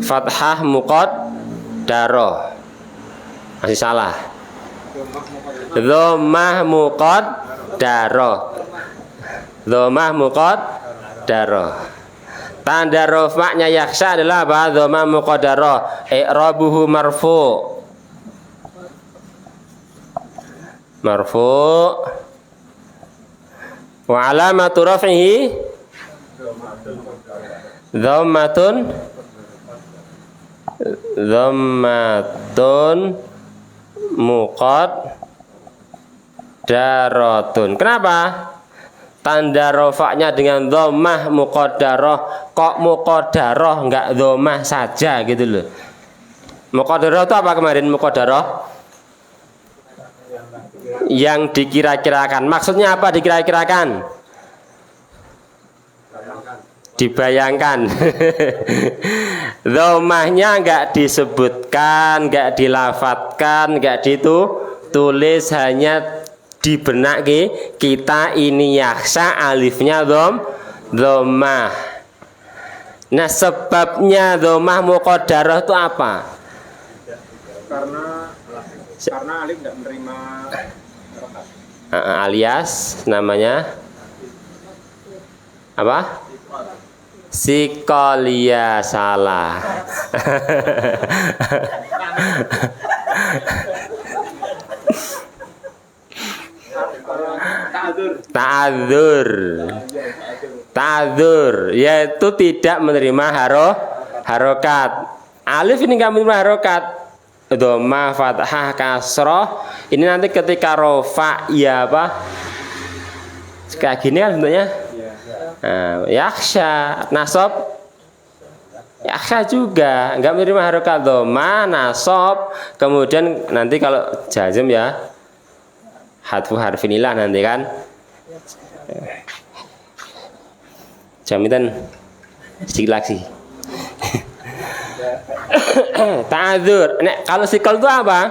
Fathah muqaddarah. Masih salah. Dhammah muqaddarah. Dhammah muqaddarah. Tanda rofa'nya yakhsha adalah apa? Dhammah muqaddarah. I'rabuhu marfu'. Marfu'. Wa alamatu raf'ihi dhammatun muqaddaratun. Kenapa? Tanda rofaknya dengan dhammah muqaddarah. Kok muqaddarah enggak dhammah saja gitu loh. Muqaddarah itu apa kemarin muqaddarah? Yang dikira-kirakan. Maksudnya apa dikira-kirakan? Dibayangkan. Dhammahnya enggak disebutkan, enggak dilafatkan, enggak ditulis, hanya di benak kita ini yakhsha alifnya dhammah. Nah, sebabnya dhammah muqaddarah itu apa? Karena alif tidak menerima harokat. Alias namanya apa? Sikolia salah. Ta'adzur yaitu tidak menerima harokat. Alif ini nggak menerima harokat. Dhammah, fathah, kasroh. Ini nanti ketika rofa ya apa? Kayak gini kan bentuknya. Yakhsha, nasab. Yakhsha juga nggak menerima harokat. Dhammah, nasab. Kemudian nanti kalau jazm ya hadfu harfinilah nanti kan. Jamitan silaksi. Ta'adzur. Nah, kalau sikol itu apa?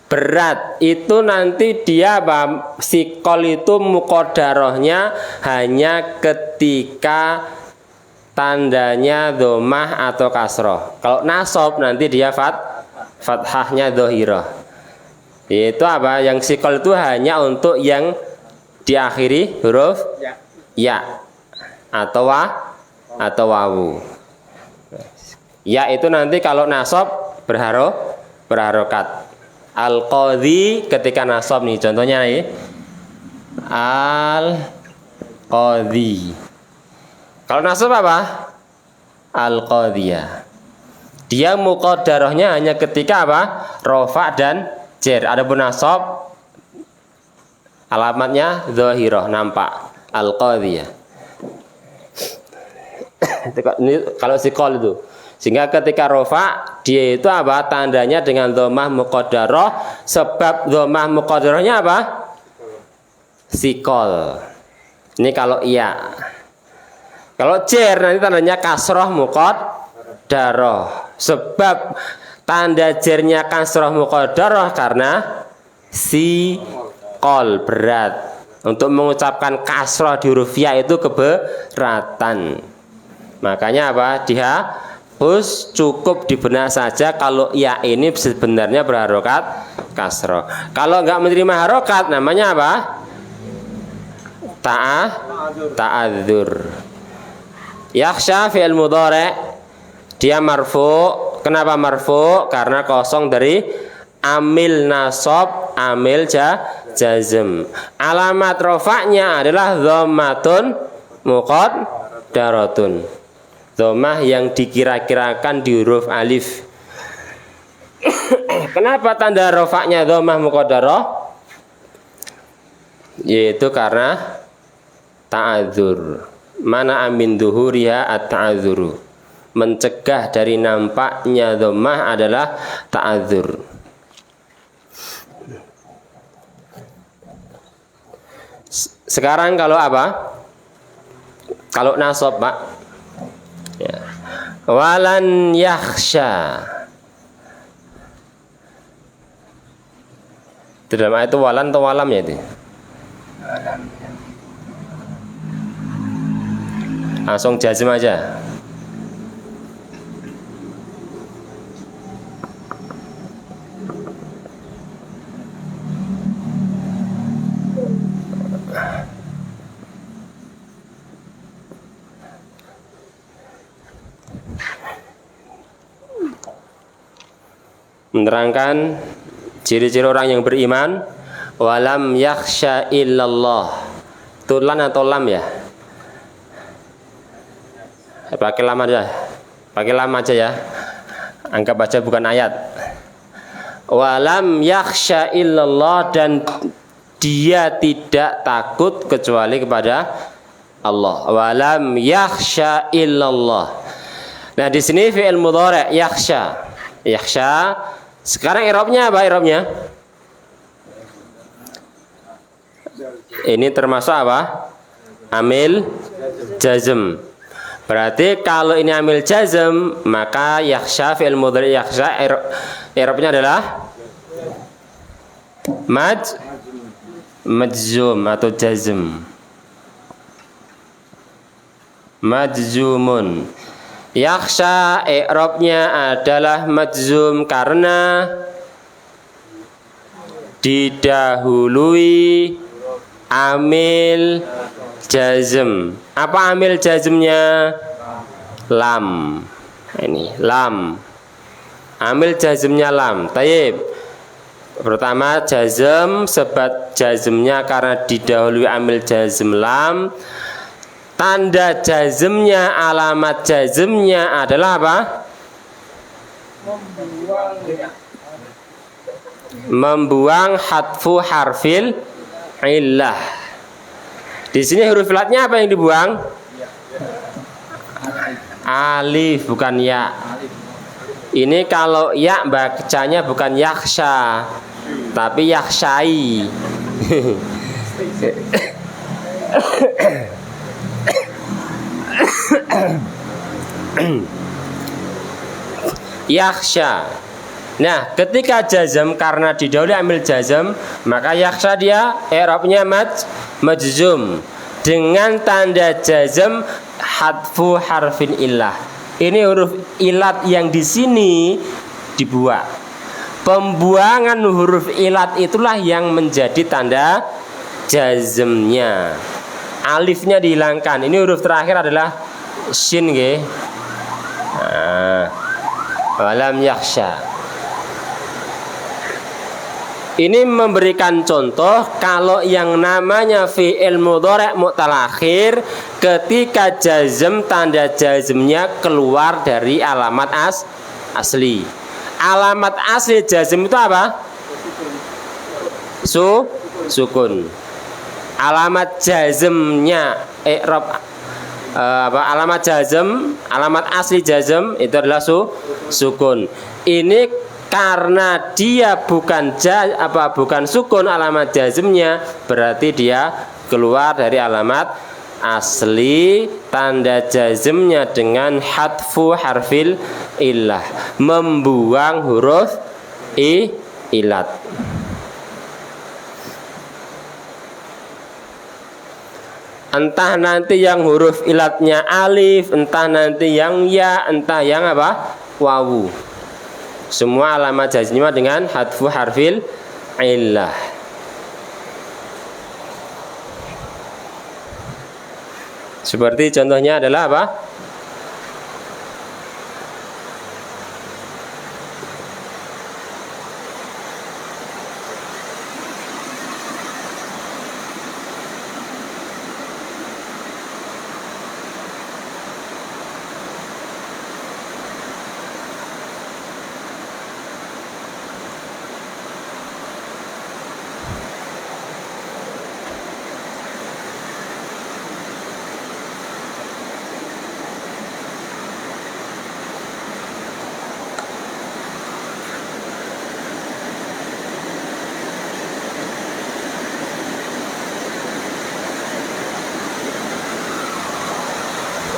Berat. Itu nanti dia apa? Sikol itu muqaddarahnya hanya ketika tandanya dhammah atau kasroh. Kalau nasab nanti dia fathahnya dhahirah. Itu apa? Yang sikol itu hanya untuk yang diakhiri huruf ya atau wawu. Ya itu nanti kalau nasab berharokat. Al-qadhi ketika nasab nih contohnya nih. qadhi. Kalau nasab apa? Al-qadhiyah. Dia muqaddarahnya hanya ketika apa? Rafa dan jar. Adapun nasab alamatnya zahirah, nampak. Al-qadhiyah. Ini kalau siqal itu. Sehingga ketika rafa dia itu apa? Tandanya dengan dhammah muqaddarah, sebab dhammah muqaddarahnya apa? Siqal. Ini kalau iya. Kalau jar nanti tandanya kasrah muqaddarah. Sebab tanda jarnya kasrah muqaddarah karena siqal, berat. Untuk mengucapkan kasrah di huruf ya itu keberatan. Makanya apa? Dihapus, cukup dibenak saja kalau ya ini sebenarnya berharokat kasroh. Kalau enggak menerima harokat namanya apa? Ta'adzur. Yakhsha fi'il mudhari' dia marfu'. Kenapa marfu'? Karena kosong dari amil nasab, amil jazm. Alamat rofaknya adalah dhammatun muqaddaratun. Dhammah yang dikira-kirakan di huruf alif. Kenapa tanda rofaknya dhammah muqaddarah? Yaitu karena ta'adzur. Mana amin duhuriha at-ta'adzuru. Mencegah dari nampaknya dhammah adalah ta'adzur. Sekarang kalau apa? Kalau nasab, Pak. Ya. Walan yakhsha. Di dalam ayat itu walan atau walam ya itu? Langsung jazm aja. Menerangkan ciri-ciri orang yang beriman. Walam yakhsha illallah. Tulan atau lam ya? Pakai lam aja. Pakai lam aja ya. Anggap aja bukan ayat. Walam yakhsha illallah, dan dia tidak takut kecuali kepada Allah. Walam yakhsha illallah. Nah, di sini fi'il mudhari' yakhsha. Yakhsha. Sekarang i'rabnya apa i'rabnya? Ini termasuk apa? Amil jazm. Berarti kalau ini amil jazm, maka yakhsha fi'il mudhari' yakhsha i'rabnya adalah majzum atau jazm. Majzumun. Yakhsha i'rabnya adalah majzum karena didahului amil jazm. Apa amil jazmnya? Lam. Ini lam. Amil jazmnya lam. Tayyib. Pertama jazm, sebab jazmnya karena didahului amil jazm lam. Tanda jazmnya, alamat jazmnya adalah apa? Membuang hatfu harfil illah. Di sini huruf illatnya apa yang dibuang? Alif, bukan ya. Ini kalau ya bacanya bukan yakhsha, tapi yakhshai. Yakhsha. Nah, ketika jazm karena didahului amil jazm, maka yakhsha dia i'rabnya majzum dengan tanda jazm hadfu harfin illah. Ini huruf ilat yang di sini dibuang. Pembuangan huruf ilat itulah yang menjadi tanda jazmnya. Alifnya dihilangkan. Ini huruf terakhir adalah shin nggih. Walam yakhsha. Ini memberikan contoh kalau yang namanya fi'il mudhari' mu'tal akhir ketika jazm tanda jazmnya keluar dari alamat asli. Alamat asli jazm itu apa? Sukun. Alamat jazmnya i'rab alamat jazm, alamat asli jazm itu adalah sukun. Ini karena dia bukan sukun alamat jazmnya, berarti dia keluar dari alamat asli tanda jazmnya dengan hadfu harfil illah, membuang huruf ilat. Entah nanti yang huruf ilatnya alif, entah nanti yang ya, entah yang apa? Wawu. Semua alamat jazmnya dengan hadfu harfil illah. Seperti contohnya adalah apa?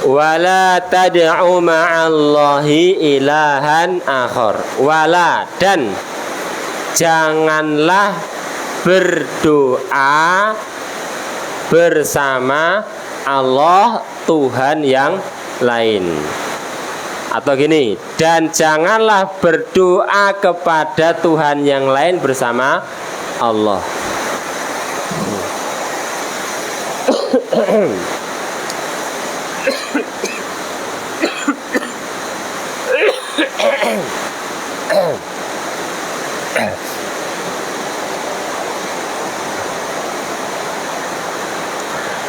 Wala tad'u ma'allahi ilahan akhar. Wala, dan janganlah berdoa bersama Allah Tuhan yang lain. Atau gini, dan janganlah berdoa kepada Tuhan yang lain bersama Allah.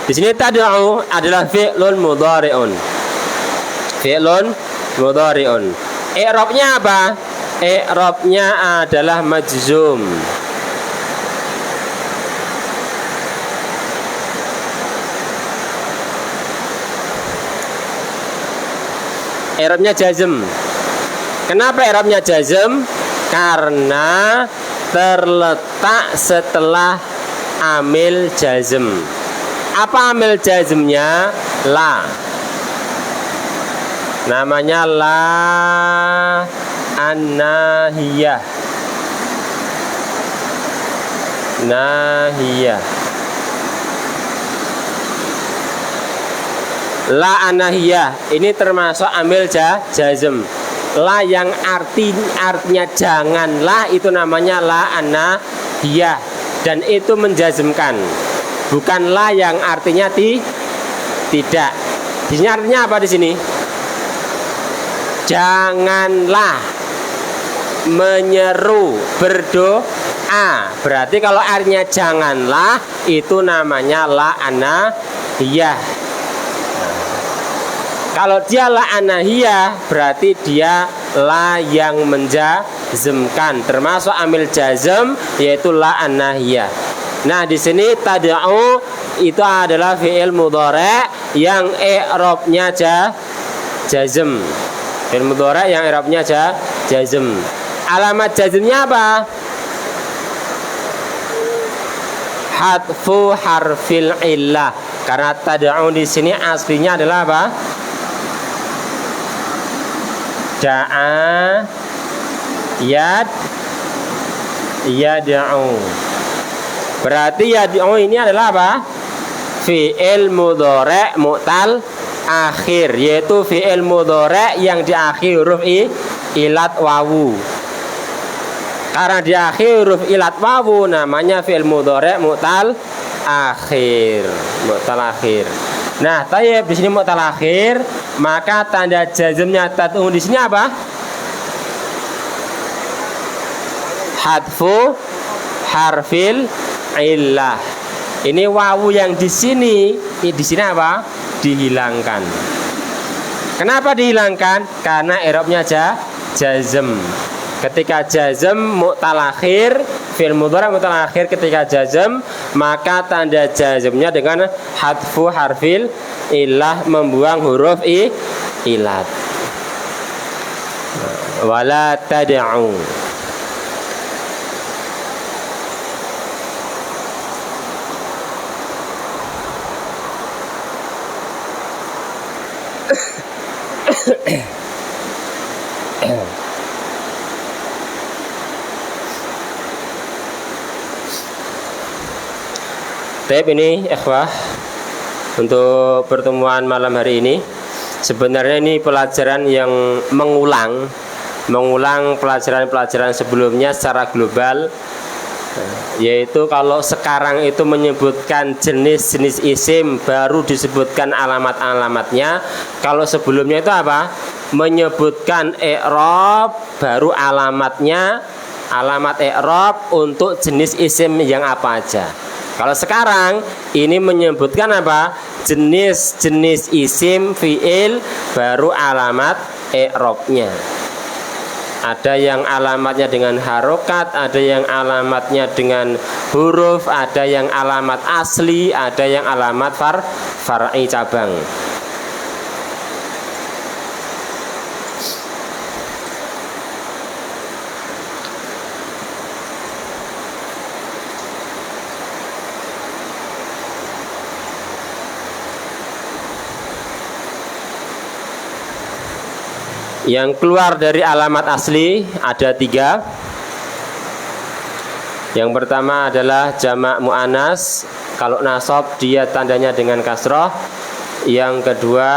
Di sini tad'u adalah fi'lun mudhari'un. Fi'lun mudhari'un. I'rabnya apa? I'rabnya adalah majzum. I'rabnya jazm. Kenapa i'rabnya jazm? Karena terletak setelah amil jazm. Apa amil jazmnya? La. Namanya la an-nahiyah. Nahiyah. La an-nahiyah ini termasuk amil jazm. La yang artinya janganlah itu namanya la an-nahiyah, dan itu menjazmkan. Bukan la yang artinya tidak. Di sini artinya apa di sini? Janganlah menyeru berdoa. Berarti kalau artinya janganlah itu namanya la anahiyah. Kalau dia la anahiyah berarti dia la yang menjazmkan, termasuk amil jazm yaitu la anahiyah. Nah, di sini tad'u itu adalah fi'il mudhari' yang i'rabnya jazm. Fi'il mudhari' yang i'rabnya jazm. Alamat jazmnya apa? Hadfu harfil illah. Karena tad'u di sini aslinya adalah apa? Da'a yad'u. Berarti yad'u ini adalah apa? Fi'il mudhari' mu'tal akhir, yaitu fi'il mudhari' yang diakhiri huruf ilat wawu. Karena diakhiri huruf ilat wawu namanya fi'il mudhari' mu'tal akhir. Mu'tal akhir. Nah, tayyib di sini mu'tal akhir, maka tanda jazmnya tad'u di sini apa? Hadfu harfil illah. Ini wawu yang di sini apa? Dihilangkan. Kenapa dihilangkan? Karena i'rabnya jazm. Ketika jazm mu'tal akhir, fi'il mudhari' mu'tal akhir ketika jazm, maka tanda jazmnya dengan hadfu harfil illah, membuang huruf ilat. Wala tad'u. Taib ini ikhwah, untuk pertemuan malam hari ini sebenarnya ini pelajaran yang mengulang pelajaran-pelajaran sebelumnya secara global, yaitu kalau sekarang itu menyebutkan jenis-jenis isim baru disebutkan alamat-alamatnya. Kalau sebelumnya itu apa? Menyebutkan i'rab baru alamatnya, alamat i'rab untuk jenis isim yang apa aja. Kalau sekarang ini menyebutkan apa? Jenis-jenis isim fi'il baru alamat i'rabnya. Ada yang alamatnya dengan harokat, ada yang alamatnya dengan huruf, ada yang alamat asli, ada yang alamat far'i cabang. Yang keluar dari alamat asli ada 3. Yang pertama adalah jamak mu'annas. Kalau nasab dia tandanya dengan kasroh. Yang kedua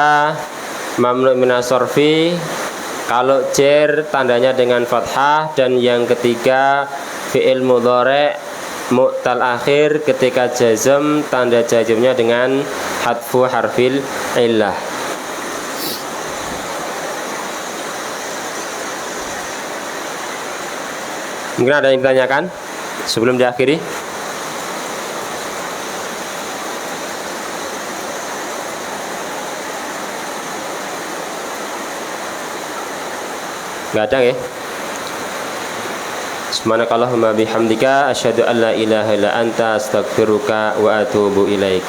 mamnu' minas sorfi. Kalau jer tandanya dengan fathah. Dan yang ketiga fi'il mudhari' mu'tal akhir ketika jazm, tanda jazmnya dengan hadfu harfil illah. Mungkin ada yang ditanyakan sebelum diakhiri? Nggak ada ya? Subhanakallahumma bihamdika asyhadu an la ilaha illa anta astaghfiruka wa atubu ilaik.